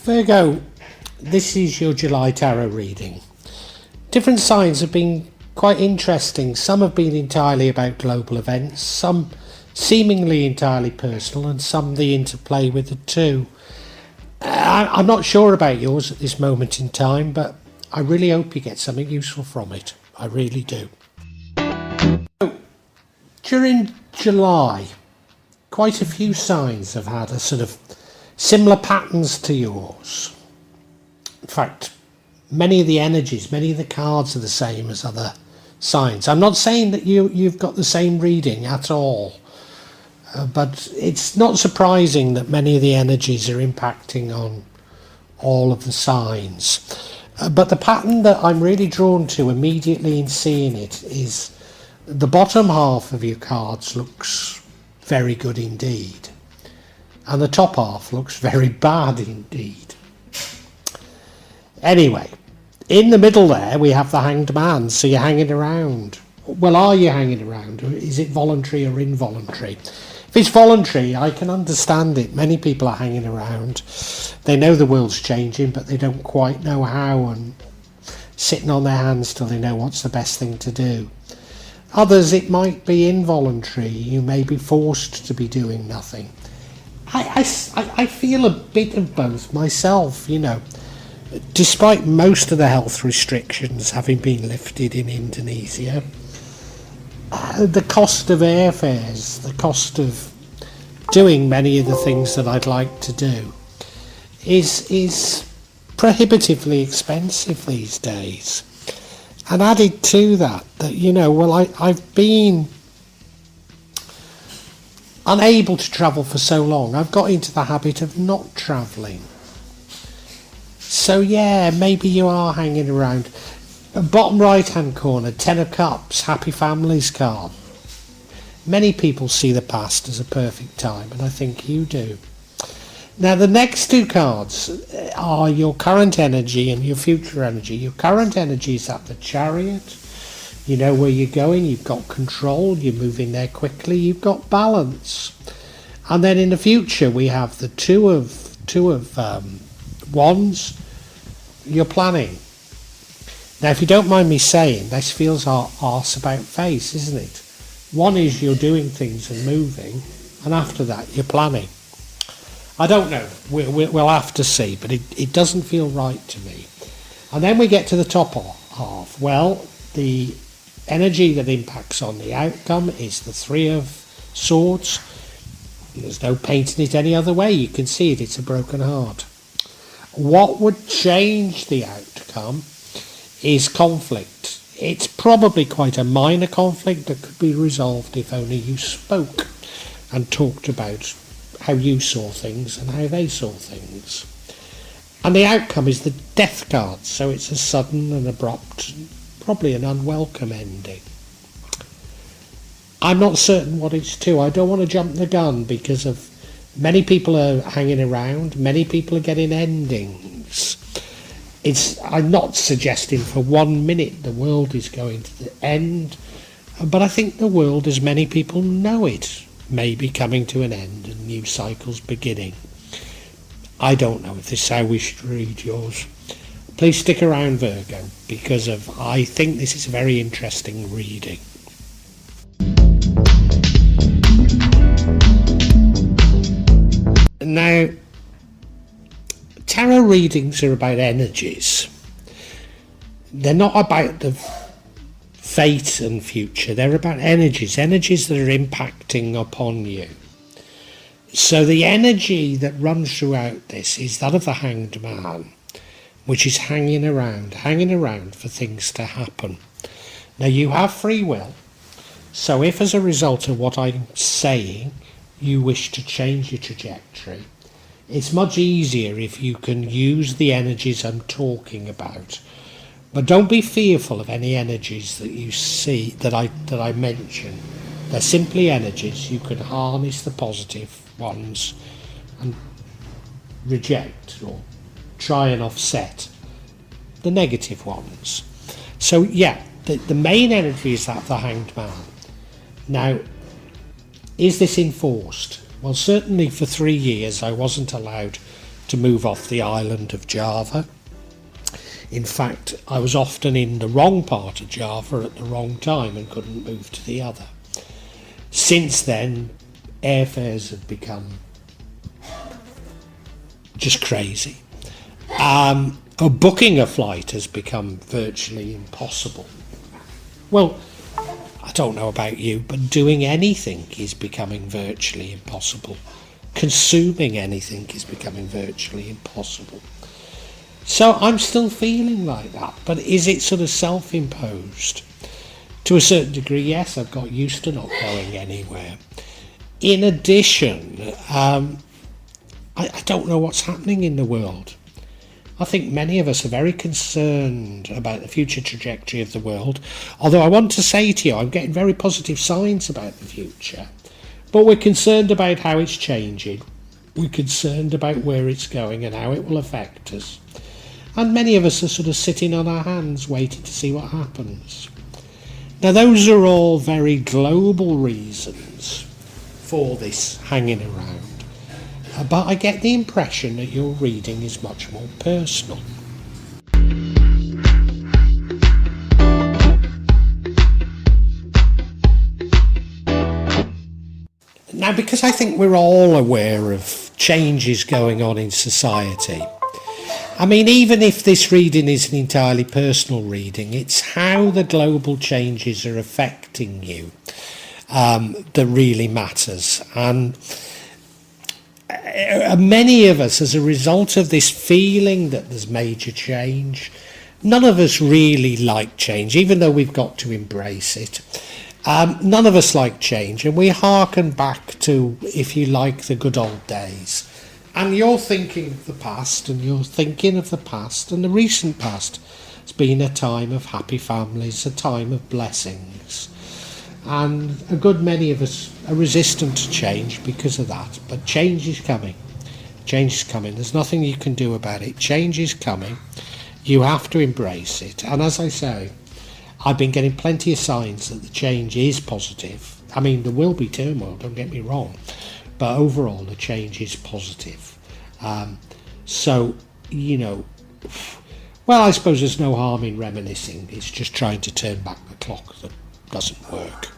Virgo, this is your July tarot reading. Different signs have been quite interesting. Some have been entirely about global events, some seemingly entirely personal, and some the interplay with the two. I'm not sure about yours at this moment in time, but I really hope you get something useful from it. I really do. During July, quite a few signs have had a sort of similar patterns to yours. In fact, many of the energies, many of the cards are the same as other signs. I'm not saying that you've got the same reading at all, but it's not surprising that many of the energies are impacting on all of the signs. But the pattern that I'm really drawn to immediately in seeing it is the bottom half of your cards looks very good indeed, and the top half looks very bad indeed. Anyway, in the middle there we have the Hanged Man, so you're hanging around. Well, are you hanging around? Is it voluntary or involuntary? If it's voluntary, I can understand it. Many people are hanging around. They know the world's changing, but they don't quite know how, and sitting on their hands till they know what's the best thing to do. Others, it might be involuntary. You may be forced to be doing nothing. I feel a bit of both myself, you know. Despite most of the health restrictions having been lifted in Indonesia, the cost of airfares, the cost of doing many of the things that I'd like to do is prohibitively expensive these days. And added to that, you know, well, I've been unable to travel for so long, I've got into the habit of not travelling. So yeah, maybe you are hanging around. Bottom right hand corner, Ten of Cups, Happy Families card. Many people see the past as a perfect time, and I think you do. Now the next two cards are your current energy and your future energy. Your current energy is at the Chariot. You know where you're going, you've got control, you're moving there quickly, you've got balance. And then in the future we have the two of Wands. You're planning. Now, if you don't mind me saying, this feels arse about face, isn't it? One is you're doing things and moving, and after that you're planning. I don't know. We'll have to see, but it doesn't feel right to me. And then we get to the top half. Well, the energy that impacts on the outcome is the Three of Swords. There's no painting it any other way. You can see it. It's a broken heart. What would change the outcome is conflict. It's probably quite a minor conflict that could be resolved if only you spoke and talked about how you saw things and how they saw things. And the outcome is the Death card, so it's a sudden and abrupt, probably an unwelcome ending. I'm not certain what it's to. I don't want to jump the gun because of many people are hanging around, many people are getting endings. I'm not suggesting for 1 minute the world is going to the end, but I think the world as many people know it may be coming to an end and new cycles beginning. I don't know if this is how we should read yours. Please stick around, Virgo, because I think this is a very interesting reading. Now, tarot readings are about energies. They're not about the fate and future. They're about energies that are impacting upon you. So the energy that runs throughout this is that of the Hanged Man, which is hanging around for things to happen. Now, you have free will. So if as a result of what I'm saying, you wish to change your trajectory, it's much easier if you can use the energies I'm talking about. But don't be fearful of any energies that you see that I mention. They're simply energies. You can harness the positive ones and reject or try and offset the negative ones. So yeah, the main energy is that of the Hanged Man. Now, is this enforced? Well, certainly for 3 years I wasn't allowed to move off the island of Java. In fact, I was often in the wrong part of Java at the wrong time and couldn't move to the other. Since then, airfares have become just crazy. Booking a flight has become virtually impossible. Well, I don't know about you, but doing anything is becoming virtually impossible. Consuming anything is becoming virtually impossible. So I'm still feeling like that, but is it sort of self-imposed? To a certain degree, yes, I've got used to not going anywhere. In addition, I don't know what's happening in the world. I think many of us are very concerned about the future trajectory of the world, although I want to say to you, I'm getting very positive signs about the future. But we're concerned about how it's changing. We're concerned about where it's going and how it will affect us. And many of us are sort of sitting on our hands waiting to see what happens. Now, those are all very global reasons for this hanging around. But I get the impression that your reading is much more personal. Now, because I think we're all aware of changes going on in society, I mean, even if this reading is an entirely personal reading, it's how the global changes are affecting you that really matters. And many of us, as a result of this feeling that there's major change, none of us really like change, even though we've got to embrace it. None of us like change, and we hearken back to, if you like, the good old days. And you're thinking of the past, and you're thinking of the past, and the recent past has been a time of happy families, a time of blessings. And a good many of us are resistant to change because of that. But change is coming. Change is coming. There's nothing you can do about it. Change is coming. You have to embrace it. And as I say, I've been getting plenty of signs that the change is positive. I mean, there will be turmoil, don't get me wrong. But overall, the change is positive. So, you know, well, I suppose there's no harm in reminiscing. It's just trying to turn back the clock that doesn't work.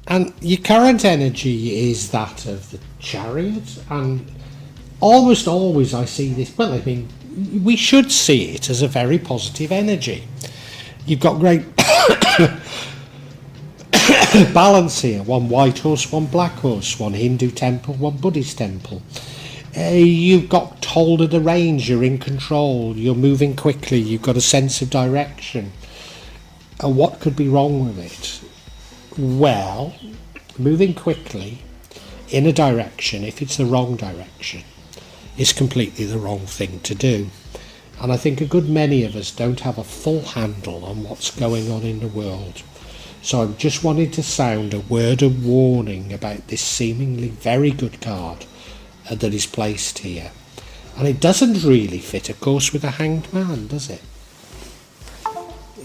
And your current energy is that of the Chariot, and almost always I see this, well, I mean, we should see it as a very positive energy. You've got great balance here, one white horse, one black horse, one Hindu temple, one Buddhist temple. You've got hold of the reins, you're in control, you're moving quickly, you've got a sense of direction. What could be wrong with it? Well, moving quickly in a direction, if it's the wrong direction, is completely the wrong thing to do. And I think a good many of us don't have a full handle on what's going on in the world. So I just wanted to sound a word of warning about this seemingly very good card that is placed here. And it doesn't really fit, of course, with a hanged man, does it?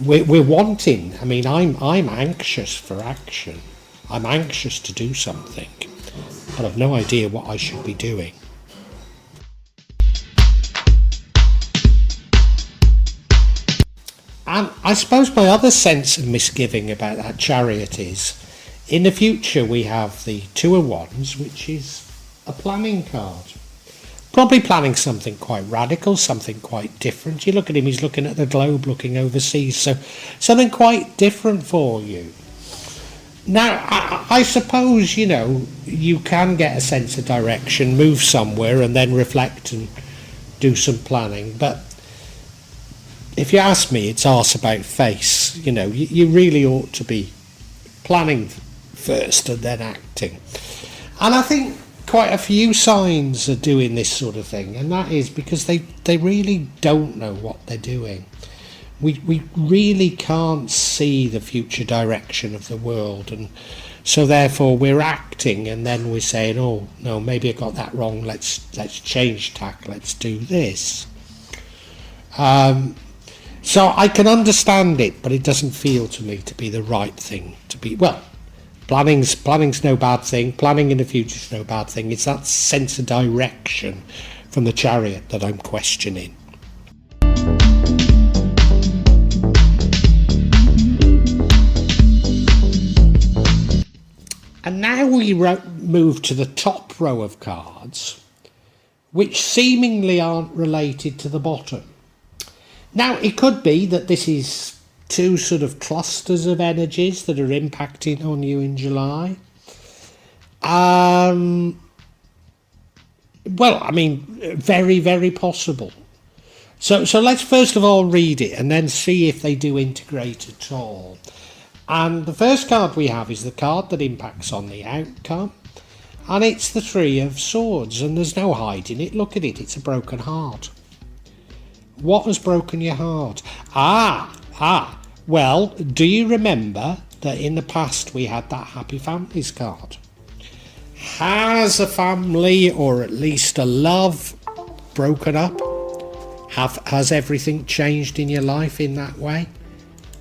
We're wanting, I mean, I'm anxious for action. I'm anxious to do something, but I've no idea what I should be doing. And I suppose my other sense of misgiving about that Chariot is, in the future we have the Two of Wands, which is a planning card. Probably planning something quite radical, something quite different. You look at him, he's looking at the globe, looking overseas, so something quite different for you. Now, I suppose, you know, you can get a sense of direction, move somewhere and then reflect and do some planning, but if you ask me, it's arse about face. You know, you really ought to be planning first and then acting. And I think quite a few signs are doing this sort of thing, and that is because they really don't know what they're doing. We really can't see the future direction of the world, and so therefore we're acting, and then we're saying, oh no, maybe I got that wrong, let's change tack, let's do this. So I can understand it, but it doesn't feel to me to be the right thing to be. Well, planning's no bad thing. Planning in the future's no bad thing. It's that sense of direction from the Chariot that I'm questioning. And now we move to the top row of cards, which seemingly aren't related to the bottom. Now, it could be that this is two sort of clusters of energies that are impacting on you in July. Well, I mean, very, very possible. So let's first of all read it and then see if they do integrate at all. And the first card we have is the card that impacts on the outcome. And it's the Three of Swords, and there's no hiding it. Look at it, it's a broken heart. What has broken your heart? Well, do you remember that in the past we had that Happy Families card? Has a family, or at least a love, broken up? Has everything changed in your life in that way?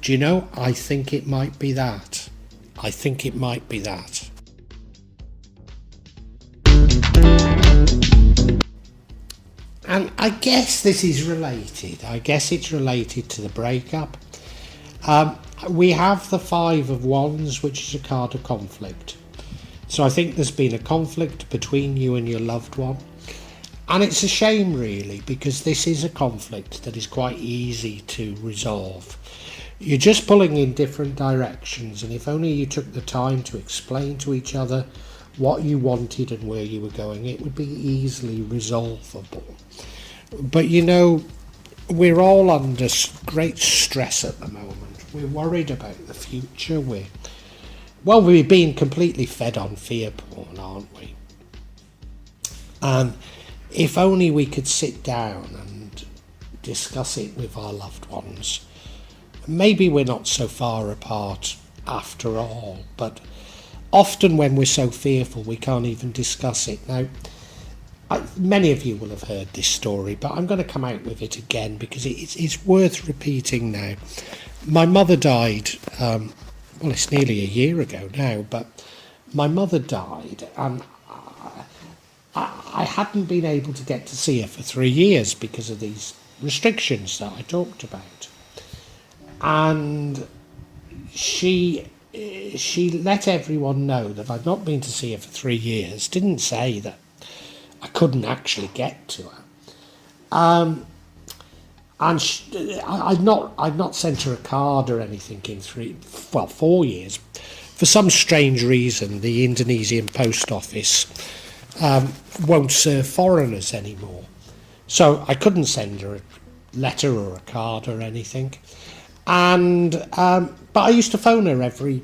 Do you know, I think it might be that. I think it might be that. And I guess this is related. I guess it's related to the breakup. We have the Five of Wands, which is a card of conflict. So I think there's been a conflict between you and your loved one. And it's a shame, really, because this is a conflict that is quite easy to resolve. You're just pulling in different directions, and if only you took the time to explain to each other what you wanted and where you were going, it would be easily resolvable. But you know, we're all under great stress at the moment. We're worried about the future. We're being completely fed on fear porn, aren't we? And if only we could sit down and discuss it with our loved ones. Maybe we're not so far apart after all, but often when we're so fearful we can't even discuss it. Now, many of you will have heard this story, but I'm going to come out with it again because it's worth repeating now. My mother died, well, it's nearly a year ago now, but my mother died, and I hadn't been able to get to see her for 3 years because of these restrictions that I talked about. And she let everyone know that I'd not been to see her for 3 years, didn't say that I couldn't actually get to her. And I'd not sent her a card or anything in 4 years. For some strange reason, the Indonesian post office won't serve foreigners anymore. So I couldn't send her a letter or a card or anything. And but I used to phone her every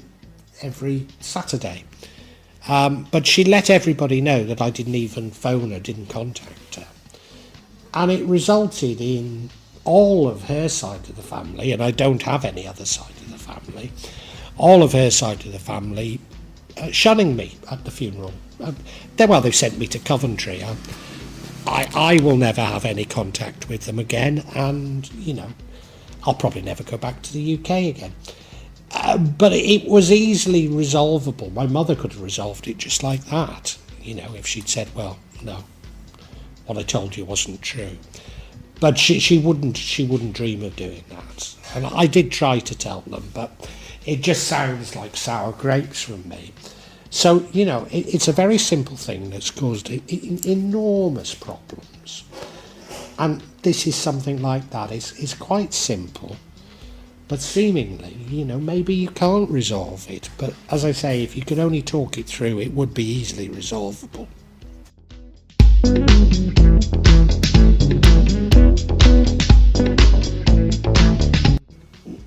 Saturday. But she let everybody know that I didn't even phone her, didn't contact her. And it resulted in all of her side of the family, and I don't have any other side of the family, all of her side of the family shunning me at the funeral. They sent me to Coventry. I will never have any contact with them again, and, you know, I'll probably never go back to the UK again. But it was easily resolvable. My mother could have resolved it just like that, you know, if she'd said, well, no, what I told you wasn't true. But she wouldn't dream of doing that. And I did try to tell them, but it just sounds like sour grapes from me. So, you know, it's a very simple thing that's caused enormous problems. And this is something like that. It's quite simple, but seemingly, you know, maybe you can't resolve it. But as I say, if you could only talk it through, it would be easily resolvable.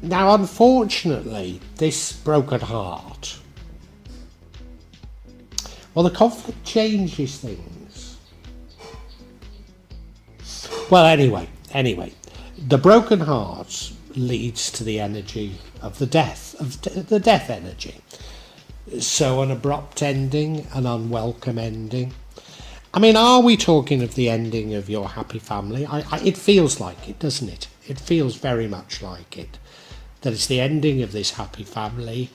Now, unfortunately, this broken heart, well, the conflict changes things. Well, anyway, the broken heart leads to the energy of the death energy. So an abrupt ending, an unwelcome ending. I mean, are we talking of the ending of your happy family? It feels like it, doesn't it? It feels very much like it. That it's the ending of this happy family,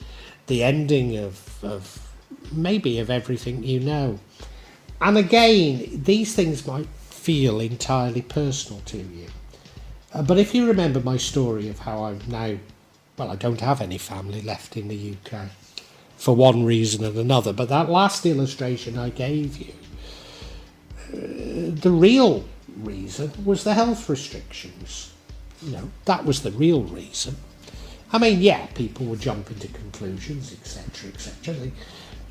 the ending of maybe of everything you know. And again, these things might feel entirely personal to you. But if you remember my story of how I'm now, well, I don't have any family left in the UK for one reason and another, but that last illustration I gave you, the real reason was the health restrictions. That was the real reason. I mean, yeah, people would jump into conclusions, etc., etc.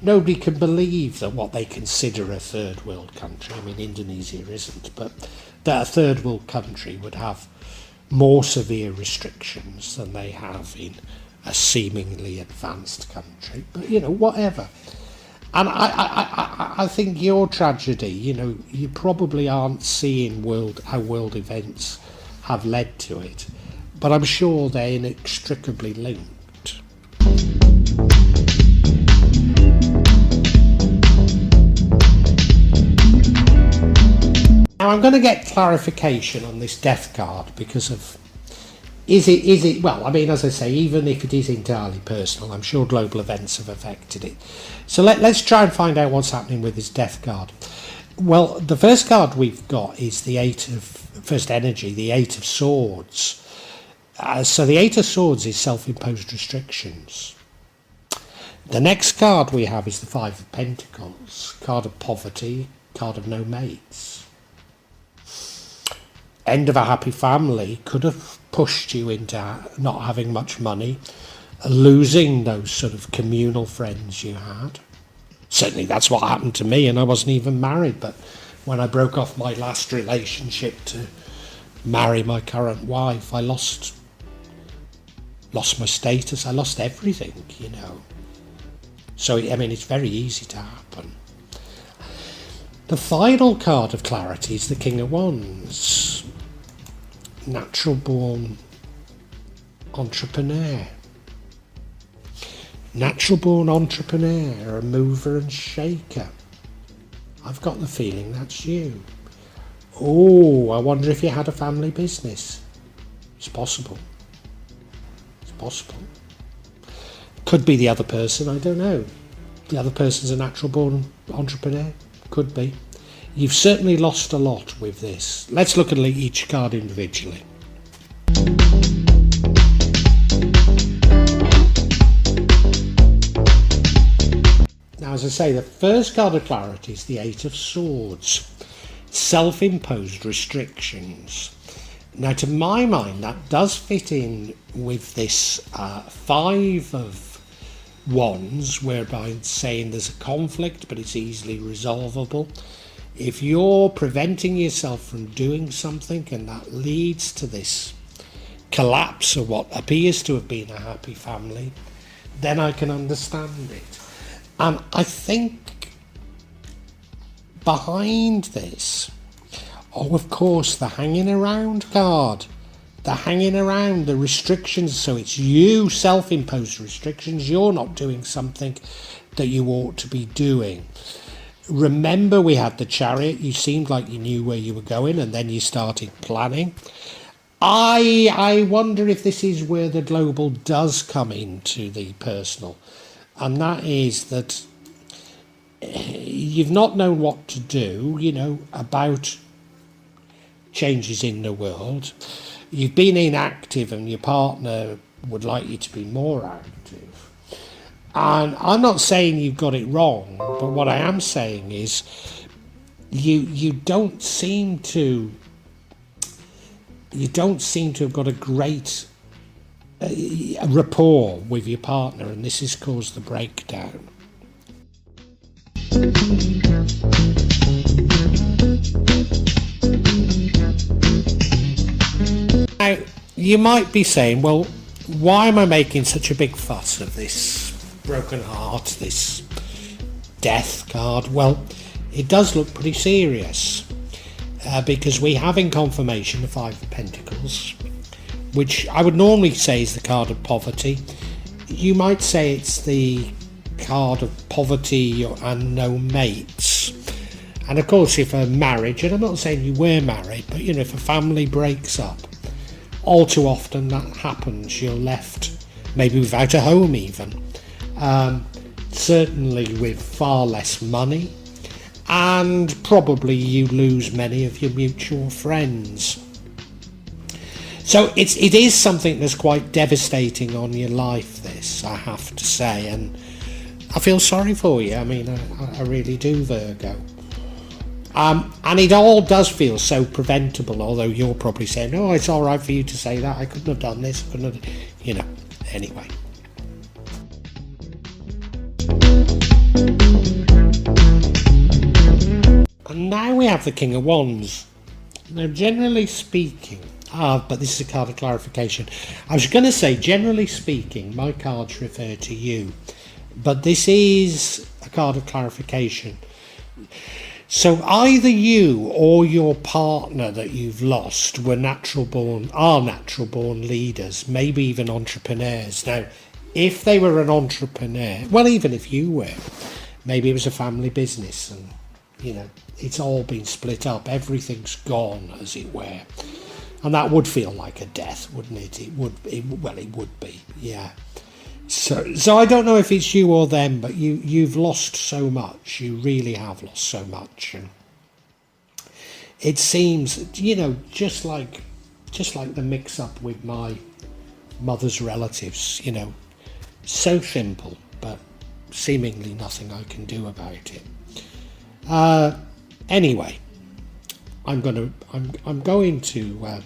Nobody can believe that what they consider a third world country, I mean, Indonesia isn't, but that a third world country would have more severe restrictions than they have in a seemingly advanced country. But, whatever. And I think your tragedy, you probably aren't seeing how world events have led to it, but I'm sure they're inextricably linked. Now I'm going to get clarification on this death card because of, is it, well, I mean, as I say, even if it is entirely personal, I'm sure global events have affected it. So let's try and find out what's happening with this death card. Well, the first card we've got is the First Energy, the Eight of Swords. So the Eight of Swords is self-imposed restrictions. The next card we have is the Five of Pentacles, card of poverty, card of no mates. End of a happy family could have pushed you into not having much money, losing those sort of communal friends you had. Certainly that's what happened to me, and I wasn't even married, but when I broke off my last relationship to marry my current wife, I lost my status, I lost everything, So, I mean, it's very easy to happen. The final card of clarity is the King of Wands. Natural born entrepreneur. Natural born entrepreneur, a mover and shaker. I've got the feeling that's you. Oh, I wonder if you had a family business. It's possible. It's possible. Could be the other person, I don't know. The other person's a natural born entrepreneur. Could be. You've certainly lost a lot with this. Let's look at each card individually. Now, as I say, the first card of clarity is the Eight of Swords. Self-imposed restrictions. Now, to my mind, that does fit in with this Five of Wands, whereby it's saying there's a conflict, but it's easily resolvable. If you're preventing yourself from doing something and that leads to this collapse of what appears to have been a happy family, then I can understand it. And I think behind this, of course, the hanging around card, the hanging around, the restrictions. So it's you, self-imposed restrictions. You're not doing something that you ought to be doing. Remember, we had the Chariot. You seemed like you knew where you were going, and then you started planning. I wonder if this is where the global does come into the personal, and that is that you've not known what to do, about changes in the world. You've been inactive, and your partner would like you to be more active. And I'm not saying you've got it wrong, but what I am saying is you don't seem to have got a great rapport with your partner, and this has caused the breakdown. Now, you might be saying, well, why am I making such a big fuss of this broken heart, this death card? Well, it does look pretty serious because we have in confirmation the Five of Pentacles, which I would normally say is the card of poverty. You might say it's the card of poverty and no mates. And of course, if a marriage, and I'm not saying you were married, but if a family breaks up, all too often that happens. You're left maybe without a home even, certainly with far less money, and probably you lose many of your mutual friends. So it is something that's quite devastating on your life, this, I have to say, and I feel sorry for you. I mean, I really do, Virgo. And it all does feel so preventable, although you're probably saying, oh, it's all right for you to say that, I couldn't have done this, anyway. And now we have the King of Wands. Now, generally speaking, but this is a card of clarification. I was going to say, generally speaking, my cards refer to you, but this is a card of clarification. So either you or your partner that you've lost are natural born leaders, maybe even entrepreneurs. Now, if they were an entrepreneur, well, even if you were, maybe it was a family business and, it's all been split up. Everything's gone, as it were. And that would feel like a death, wouldn't it? It would be, yeah. So I don't know if it's you or them, but you've lost so much. You really have lost so much, and it seems, just like the mix-up with my mother's relatives. So simple, but seemingly nothing I can do about it. Anyway, I'm going to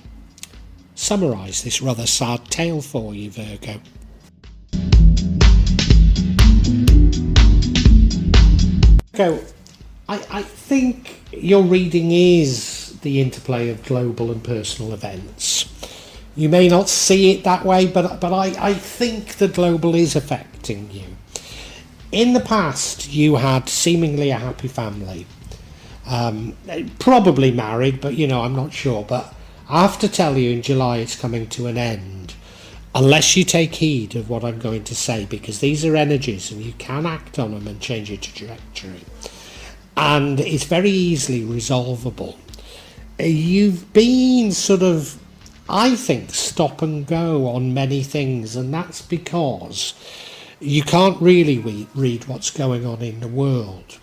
summarise this rather sad tale for you, Virgo. So, I think your reading is the interplay of global and personal events. You may not see it that way, but I think the global is affecting you. In the past, you had seemingly a happy family. Probably married, but I'm not sure. But I have to tell you, in July it's coming to an end. Unless you take heed of what I'm going to say, because these are energies and you can act on them and change your trajectory. And it's very easily resolvable. You've been sort of, I think, stop and go on many things, and that's because you can't really read what's going on in the world.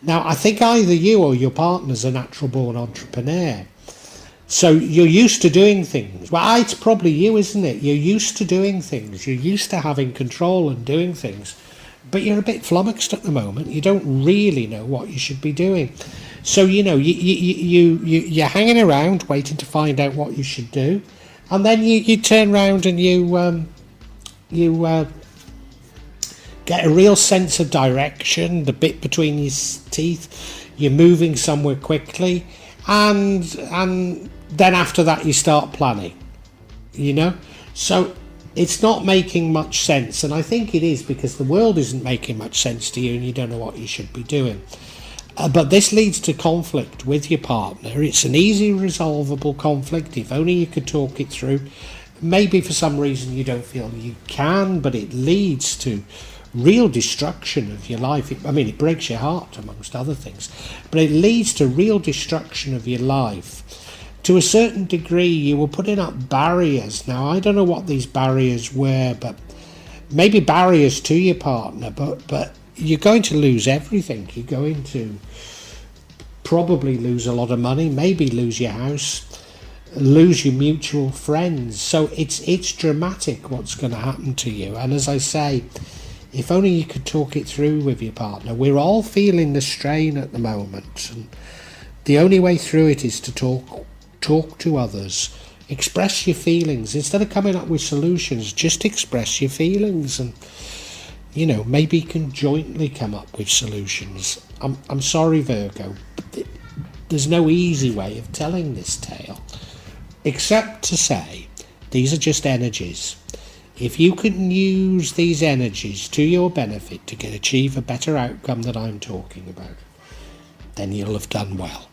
Now, I think either you or your partner's a natural born entrepreneur. So you're used to doing things. Well, it's probably you, isn't it? You're used to doing things. You're used to having control and doing things. But you're a bit flummoxed at the moment. You don't really know what you should be doing. So, you're hanging around waiting to find out what you should do. And then you turn around and you get a real sense of direction, the bit between your teeth. You're moving somewhere quickly. And then after that you start planning, so it's not making much sense, and I think it is because the world isn't making much sense to you and you don't know what you should be doing. But this leads to conflict with your partner. It's an easy resolvable conflict if only you could talk it through. Maybe for some reason you don't feel you can, but it leads to real destruction of your life. It breaks your heart amongst other things, but it leads to real destruction of your life. To a certain degree, you were putting up barriers. Now, I don't know what these barriers were, but maybe barriers to your partner, but you're going to lose everything. You're going to probably lose a lot of money, maybe lose your house, lose your mutual friends. So it's dramatic what's going to happen to you. And as I say, if only you could talk it through with your partner. We're all feeling the strain at the moment, and the only way through it is to talk to others, express your feelings. Instead of coming up with solutions, just express your feelings, and maybe you can jointly come up with solutions. I'm sorry, Virgo, but there's no easy way of telling this tale, except to say these are just energies. If you can use these energies to your benefit to achieve a better outcome that I'm talking about, then you'll have done well.